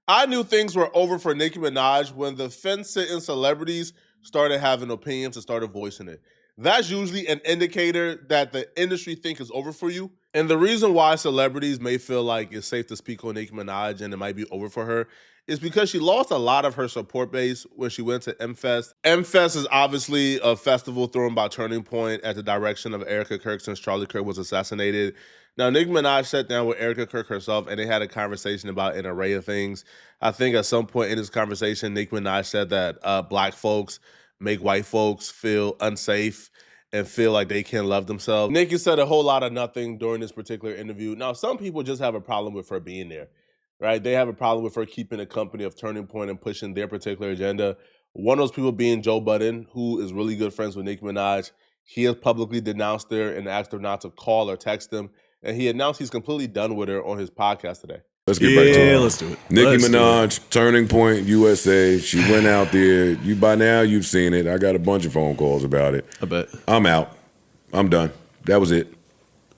I knew things were over for Nicki Minaj when the fence-sitting celebrities started having opinions and started voicing it. That's usually an indicator that the industry think is over for you. And the reason why celebrities may feel like it's safe to speak on Nicki Minaj and it might be over for her is because she lost a lot of her support base when she went to M-Fest. M-Fest is obviously a festival thrown by Turning Point at the direction of Erica Kirk since Charlie Kirk was assassinated. Now, Nicki Minaj sat down with Erica Kirk herself and they had a conversation about an array of things. I think at some point in this conversation, Nicki Minaj said that black folks make white folks feel unsafe and feel like they can't love themselves. Nicki said a whole lot of nothing during this particular interview. Now, some people just have a problem with her being there, right? They have a problem with her keeping the company of Turning Point and pushing their particular agenda. One of those people being Joe Budden, who is really good friends with Nicki Minaj. He has publicly denounced her and asked her not to call or text him. And he announced he's completely done with her on his podcast today. Let's get back to it. Let's do it. Nicki Minaj, Turning Point USA. She went out there. By now you've seen it. I got a bunch of phone calls about it. I bet. I'm out. I'm done. That was it.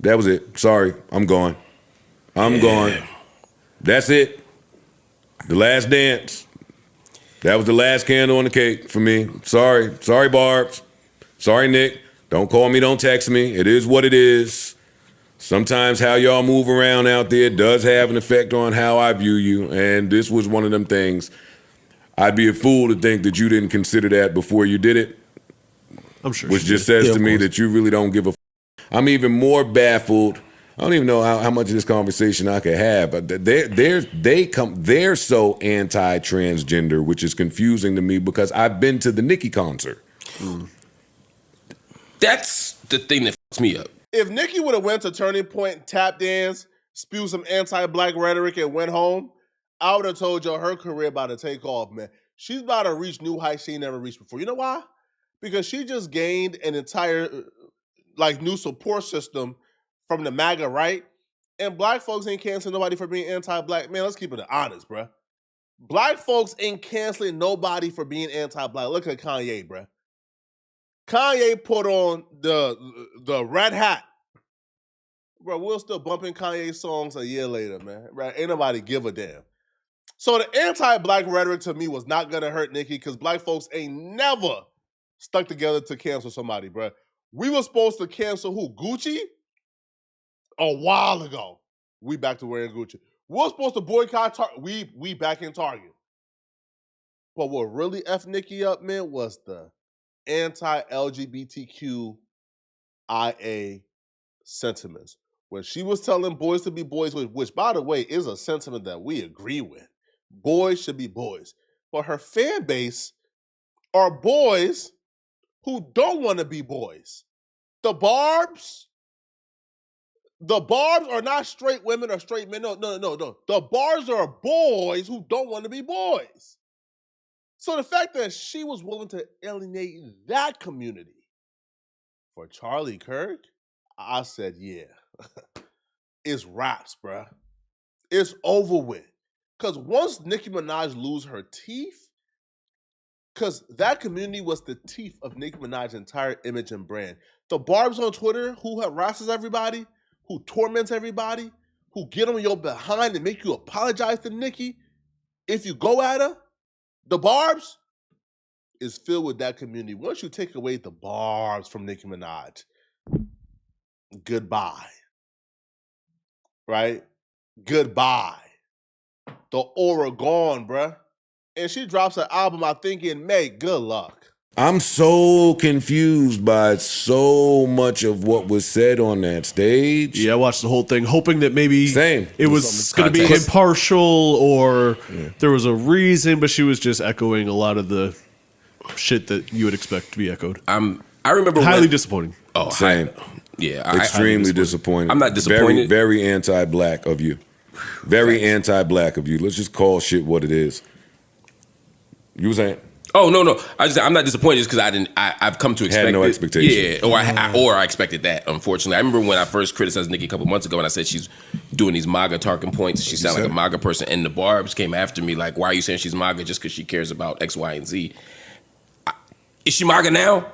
That was it. Sorry. I'm gone. I'm gone. That's it. The last dance. That was the last candle on the cake for me. Sorry. Sorry, Barbs. Sorry, Nick. Don't call me. Don't text me. It is what it is. Sometimes how y'all move around out there does have an effect on how I view you, and this was one of them things. I'd be a fool to think that you didn't consider that before you did it. I'm sure. Which just says to me that you really don't give a I'm even more baffled. I don't even know how much of this conversation I could have. But they're so anti-transgender, which is confusing to me because I've been to the Nicki concert. That's the thing that fucks me up. If Nicki would have went to Turning Point, tap dance, spew some anti-black rhetoric, and went home, I would have told you her career about to take off, man. She's about to reach new heights she never reached before. You know why? Because she just gained an entire new support system from the MAGA right, and black folks ain't canceling nobody for being anti-black. Man, let's keep it honest, bruh. Black folks ain't canceling nobody for being anti-black. Look at Kanye, bruh. Kanye put on the red hat. Bro, we're still bumping Kanye songs a year later, man. Right? Ain't nobody give a damn. So the anti-black rhetoric to me was not gonna hurt Nicki because black folks ain't never stuck together to cancel somebody, bro. We were supposed to cancel who? Gucci? A while ago. We back to wearing Gucci. We were supposed to boycott Target. We back in Target. But what really F Nicki up, man, was the anti-LGBTQIA sentiments. When she was telling boys to be boys, which by the way is a sentiment that we agree with. Boys should be boys. But her fan base are boys who don't want to be boys. The Barbs are not straight women or straight men. No. The Barbs are boys who don't want to be boys. So the fact that she was willing to alienate that community for Charlie Kirk, I said, yeah, it's raps, bruh. It's over with. Because once Nicki Minaj lose her teeth, because that community was the teeth of Nicki Minaj's entire image and brand. The Barbs on Twitter who harasses everybody, who torments everybody, who get on your behind and make you apologize to Nicki if you go at her, the Barbs is filled with that community. Once you take away the Barbs from Nicki Minaj, goodbye. Right? Goodbye. The aura gone, bruh. And she drops an album, I think, in May. Good luck. I'm so confused by so much of what was said on that stage. Yeah, I watched the whole thing, hoping that maybe it was going to be impartial or there was a reason, but she was just echoing a lot of the shit that you would expect to be echoed. I remember highly disappointing. Oh, same. Extremely disappointing. I'm not disappointed. Very, very anti-black of you. Very anti-black of you. Let's just call shit what it is. You were saying? Oh no! I'm not disappointed just because I've come to expect. Had no expectation. Yeah, or I expected that. Unfortunately, I remember when I first criticized Nicki a couple months ago, and I said she's doing these MAGA talking points. She sounds like a MAGA person, and the Barbs came after me like, "Why are you saying she's MAGA just because she cares about X, Y, and Z?" Is she MAGA now?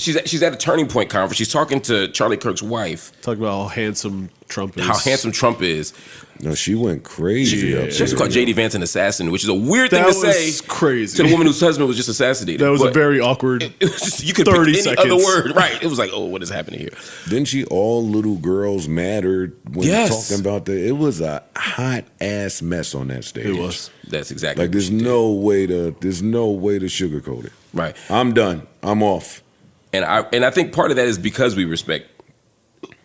she's at a turning point conference. She's talking to Charlie Kirk's wife. Talking about how handsome Trump is. How handsome Trump is. No, she went crazy. She also called J.D. Vance an assassin, which is a weird thing to say. Crazy to the woman whose husband was just assassinated. That was a very awkward. It was just, you could 30 pick any seconds. other word, right? It was like, oh, what is happening here? Didn't she? All little girls mattered when talking about that. It was a hot ass mess on that stage. It was. That's exactly. Like there's no way to sugarcoat it. Right. I'm done. I'm off. And I think part of that is because we respect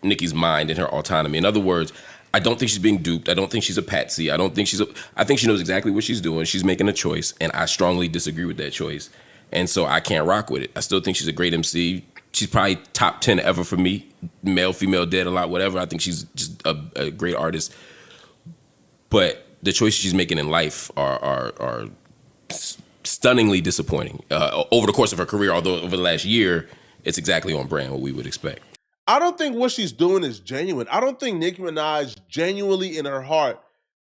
Nicki's mind and her autonomy. In other words, I don't think she's being duped. I don't think she's a patsy. I think she knows exactly what she's doing. She's making a choice, and I strongly disagree with that choice. And so I can't rock with it. I still think she's a great MC. She's probably top 10 ever for me. Male, female, dead, a lot, whatever. I think she's just a great artist. But the choices she's making in life are stunningly disappointing over the course of her career, although over the last year, it's exactly on brand what we would expect. I don't think what she's doing is genuine. I don't think Nicki Minaj genuinely in her heart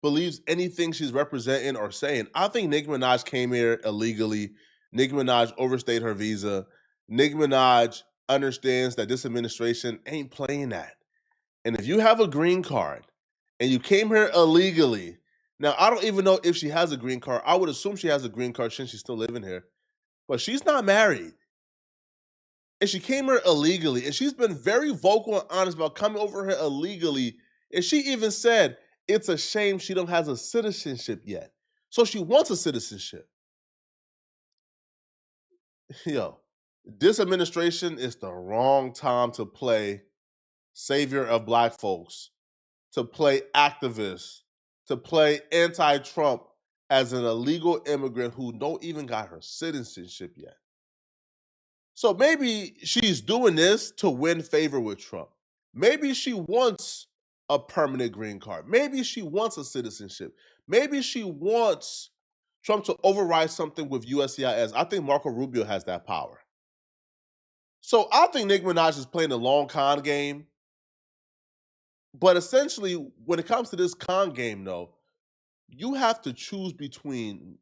believes anything she's representing or saying. I think Nicki Minaj came here illegally. Nicki Minaj overstayed her visa. Nicki Minaj understands that this administration ain't playing that. And if you have a green card and you came here illegally, now I don't even know if she has a green card. I would assume she has a green card since she's still living here. But she's not married. And she came here illegally. And she's been very vocal and honest about coming over here illegally. And she even said, it's a shame she don't have a citizenship yet. So she wants a citizenship. Yo, this administration is the wrong time to play savior of black folks, to play activist, to play anti-Trump as an illegal immigrant who don't even got her citizenship yet. So maybe she's doing this to win favor with Trump. Maybe she wants a permanent green card. Maybe she wants a citizenship. Maybe she wants Trump to override something with USCIS. I think Marco Rubio has that power. So I think Nicki Minaj is playing a long con game. But essentially, when it comes to this con game, though, you have to choose between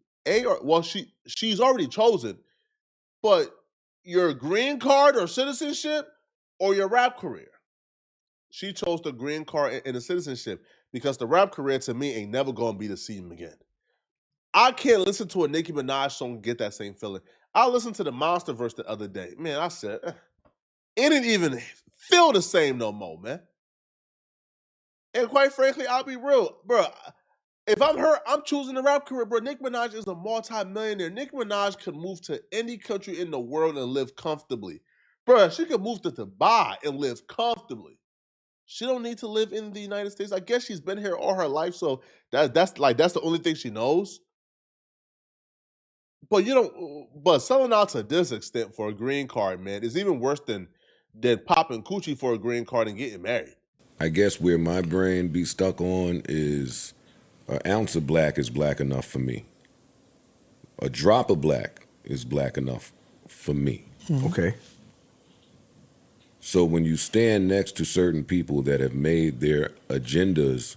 she's already chosen, but your green card or citizenship or your rap career. She chose the green card and the citizenship because the rap career to me ain't never going to be the same again. I can't listen to a Nicki Minaj song and get that same feeling. I listened to the Monster verse the other day. Man, I said, it didn't even feel the same no more, man. And quite frankly, I'll be real, bro. If I'm her, I'm choosing the rap career, bro. Nicki Minaj is a multi-millionaire. Nicki Minaj could move to any country in the world and live comfortably. Bro, she could move to Dubai and live comfortably. She don't need to live in the United States. I guess she's been here all her life, so that's the only thing she knows. But selling out to this extent for a green card, man, is even worse than popping coochie for a green card and getting married. I guess where my brain be stuck on is an ounce of black is black enough for me. A drop of black is black enough for me. Okay. So when you stand next to certain people that have made their agendas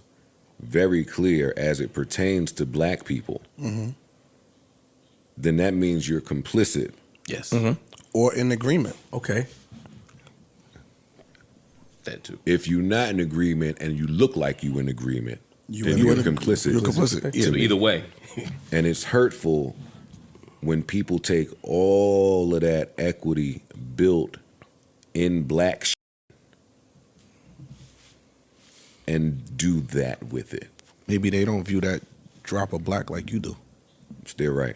very clear as it pertains to black people, then that means you're complicit. Yes. Or in agreement. Okay. That too. If you're not in agreement and you look like you in agreement, then you're complicit. You're complicit. So either way. And it's hurtful when people take all of that equity built in black and do that with it. Maybe they don't view that drop of black like you do. Still right.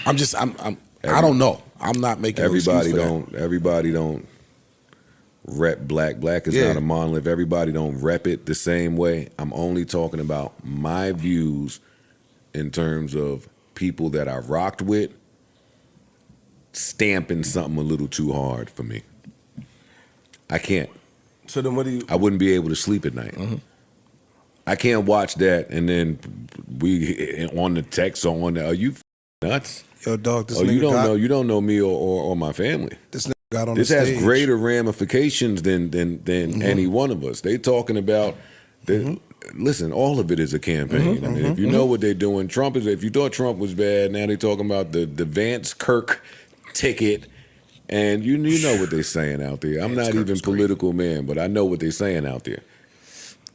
I don't know. I'm not making everybody don't rep black. Black is not a monolith. Everybody don't rep it the same way. I'm only talking about my views in terms of people that I rocked with stamping something a little too hard for me. I can't. So then what do you... I wouldn't be able to sleep at night. I can't watch that and then we on the text or on the, are you nuts? Yo, dog, this nigga you don't know me or my family. This nigga got on this the has stage. greater ramifications than any one of us. They talking about listen, all of it is a campaign. I mean, if you know what they're doing, if you thought Trump was bad, now they're talking about the Vance Kirk ticket And you know what they're saying out there. I'm not even political man, but I know what they're saying out there.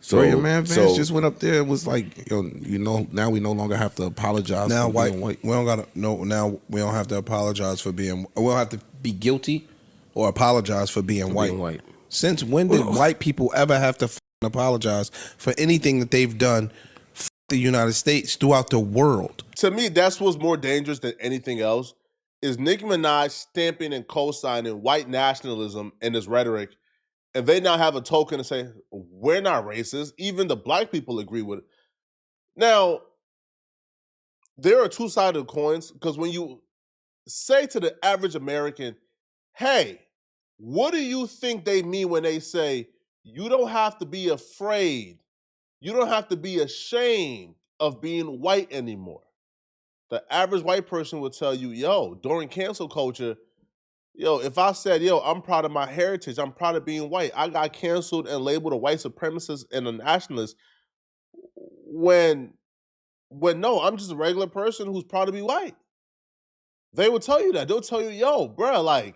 So Bro, your man Vance just went up there and was like, now we no longer have to apologize Now for being white. we don't gotta no. Now we don't have to apologize for being. We don't have to be guilty or apologize for being white. Since when did white people ever have to apologize for anything that they've done for the United States throughout the world? To me, that's what's more dangerous than anything else. Is Nicki Minaj stamping and co-signing white nationalism in this rhetoric, and they now have a token to say, we're not racist. Even the black people agree with it. Now, there are two-sided coins, because when you say to the average American, hey, what do you think they mean when they say, you don't have to be afraid, you don't have to be ashamed of being white anymore? The average white person would tell you, yo, during cancel culture, if I said, I'm proud of my heritage, I'm proud of being white, I got canceled and labeled a white supremacist and a nationalist, when no, I'm just a regular person who's proud to be white. They would tell you that. They'll tell you, yo, bro, I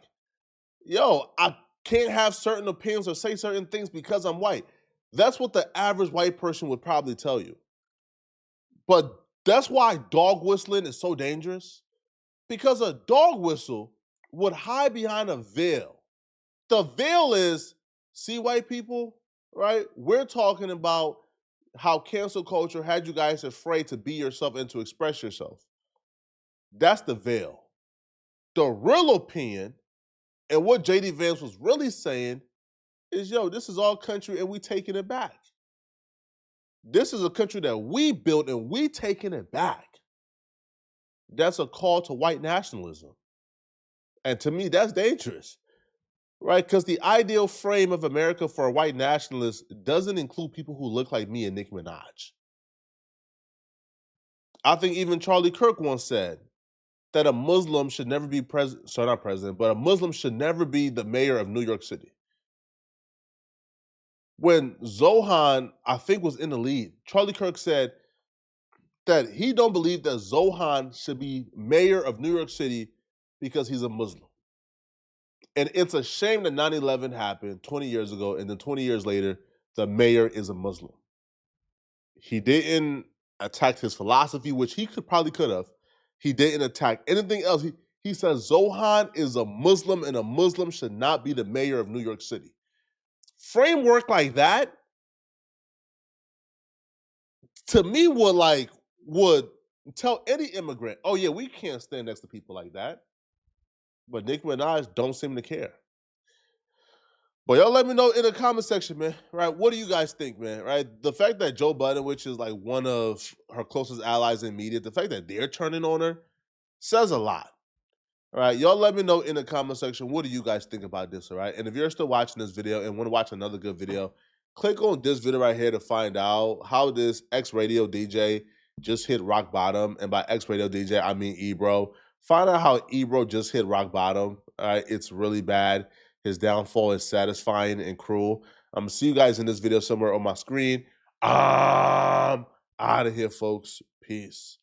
can't have certain opinions or say certain things because I'm white. That's what the average white person would probably tell you. But that's why dog whistling is so dangerous. Because a dog whistle would hide behind a veil. The veil is, see, white people, right? We're talking about how cancel culture had you guys afraid to be yourself and to express yourself. That's the veil. The real opinion, and what J.D. Vance was really saying, is, this is our country and we taking it back. This is a country that we built and we taking it back. That's a call to white nationalism. And to me, that's dangerous, right? Because the ideal frame of America for a white nationalist doesn't include people who look like me and Nicki Minaj. I think even Charlie Kirk once said that a Muslim should never be not president, but a Muslim should never be the mayor of New York City. When Zohan, I think, was in the lead, Charlie Kirk said that he don't believe that Zohan should be mayor of New York City because he's a Muslim. And it's a shame that 9/11 happened 20 years ago, and then 20 years later, the mayor is a Muslim. He didn't attack his philosophy, which he probably could have. He didn't attack anything else. He says Zohan is a Muslim, and a Muslim should not be the mayor of New York City. Framework like that, to me, would tell any immigrant, oh yeah, we can't stand next to people like that. But Nicki Minaj don't seem to care. But y'all let me know in the comment section, man, right? What do you guys think, man, right? The fact that Joe Budden, which is like one of her closest allies in media, the fact that they're turning on her says a lot. All right, y'all let me know in the comment section, what do you guys think about this, all right? And if you're still watching this video and want to watch another good video, click on this video right here to find out how this ex-radio DJ just hit rock bottom. And by ex-radio DJ, I mean Ebro. Find out how Ebro just hit rock bottom. All right, it's really bad. His downfall is satisfying and cruel. I'm going to see you guys in this video somewhere on my screen. I'm out of here, folks. Peace.